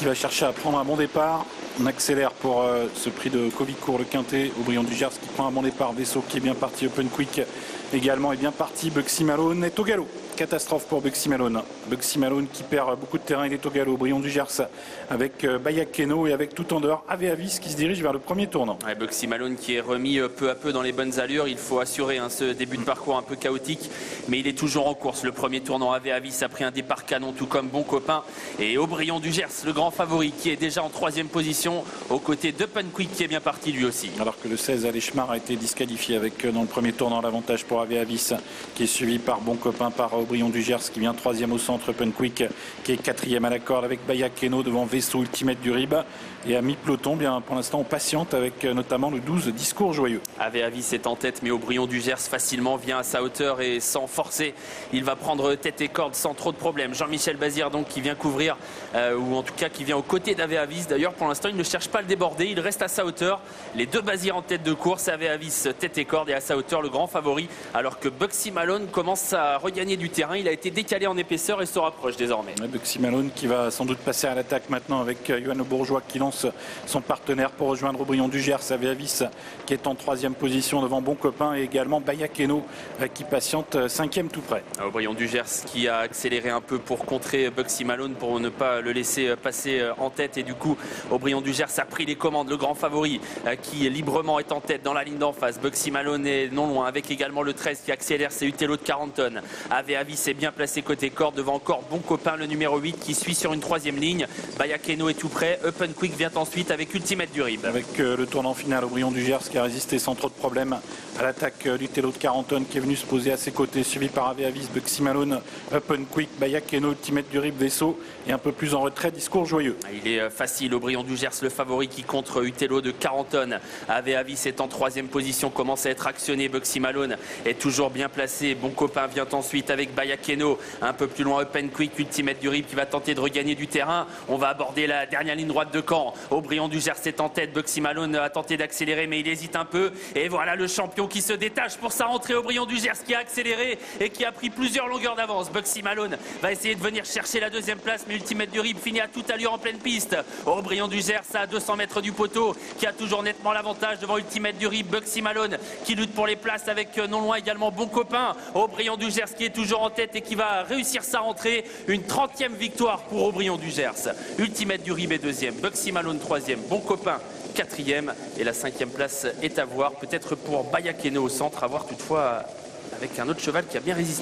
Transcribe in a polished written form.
qui va chercher à prendre un bon départ. On accélère pour ce prix de Covicourt, le Quintet. Aubryon du Gers qui prend un bon départ. Vaisseau qui est bien parti. Open Quick également est bien parti. Bugsy Malone est au galop. Catastrophe pour Bugsy Malone. Bugsy Malone qui perd beaucoup de terrain. Il est au galop. Aubryon du Gers avec Bayak Keno et avec tout en dehors Ave Avis qui se dirige vers le premier tournant. Ouais, Bugsy Malone qui est remis peu à peu dans les bonnes allures. Il faut assurer ce début de parcours un peu chaotique, mais il est toujours en course. Le premier tournant Ave Avis a pris un départ canon, tout comme Bon Copain. Et Aubryon du Gers, le grand favori, qui est déjà en 3e position, aux côtés d'Open Quick qui est bien parti lui aussi. Alors que le 16 Alechmar a été disqualifié avec dans le premier tournant l'avantage pour Ave Avis, qui est suivi par Bon Copain, par Aubryon du Gers qui vient 3e au centre. Open Quick qui est 4e à la corde avec Bayak Keno devant Vaisseau Ultimate du Rib. Et à mi-peloton, bien pour l'instant on patiente avec notamment le 12 Discours Joyeux. Ave Avis est en tête, mais Aubryon du Gers facilement vient à sa hauteur et sans forcer. Il va prendre tête et corde sans trop de problèmes. Jean-Michel Bazir donc qui vient couvrir, ou en tout cas qui vient aux côtés d'Ave Avis. D'ailleurs pour l'instant il ne cherche pas à le déborder, il reste à sa hauteur. Les deux Bazir en tête de course, Ave Avis tête et corde et à sa hauteur le grand favori. Alors que Bugsy Malone commence à regagner du terrain, il a été décalé en épaisseur et se rapproche désormais. Ouais, Bugsy Malone qui va sans doute passer à l'attaque maintenant avec Yoann Bourgeois qui lance son partenaire pour rejoindre Aubryon du Gers. Ave Avis qui est en 3e position devant Bon Copain et également Bayak Keno qui patiente 5e tout près. Aubryon du Gers qui a accéléré un peu pour contrer Bugsy Malone pour ne pas le laisser passer en tête, et du coup Aubryon du Gers a pris les commandes. Le grand favori qui librement est en tête dans la ligne d'en face. Bugsy Malone est non loin avec également le 13 qui accélère, c'est Utello de 40 tonnes. Ave Avis est bien placé côté corde devant encore Bon Copain le numéro 8 qui suit sur une 3e ligne. Bayak Keno est tout près. Open Quick vient ensuite avec Ultimate du Rib. Avec le tournant final, Aubryon du Gers qui a résisté sans trop de problèmes à l'attaque du Tello de 40 tonnes qui est venu se poser à ses côtés, suivi par Ave Avis, Bugsy Malone, Open Quick, Bayak Keno, Ultimate du Rib, Vaisseau et un peu plus en retrait Discours Joyeux. Il est facile, Aubryon du Gers le favori qui contre Utello de 40 tonnes. Ave Avis est en 3e position, commence à être actionné. Bugsy Malone est toujours bien placé. Bon Copain vient ensuite avec Bayak Keno, un peu plus loin Open Quick, Ultimate du Rib qui va tenter de regagner du terrain. On va aborder la dernière ligne droite de Caen. Aubryon du Gers est en tête, Bugsy Malone a tenté d'accélérer mais il hésite un peu, et voilà le champion qui se détache pour sa rentrée. Aubryon du Gers qui a accéléré et qui a pris plusieurs longueurs d'avance. Bugsy Malone va essayer de venir chercher la 2e place, mais Ultimate du Rib finit à toute allure en pleine piste. Aubryon du Gers à 200 mètres du poteau qui a toujours nettement l'avantage devant Ultimate du Rib. Bugsy Malone qui lutte pour les places avec non loin également Bon Copain. Aubryon du Gers qui est toujours en tête et qui va réussir sa rentrée. Une 30e victoire pour Aubryon du Gers. Ultimate du Rib est 2e, Bugsy Malone 3e, Bon Copain 4e, et la 5e place est à voir, peut-être pour Bayak Keno au centre, à voir toutefois avec un autre cheval qui a bien résisté.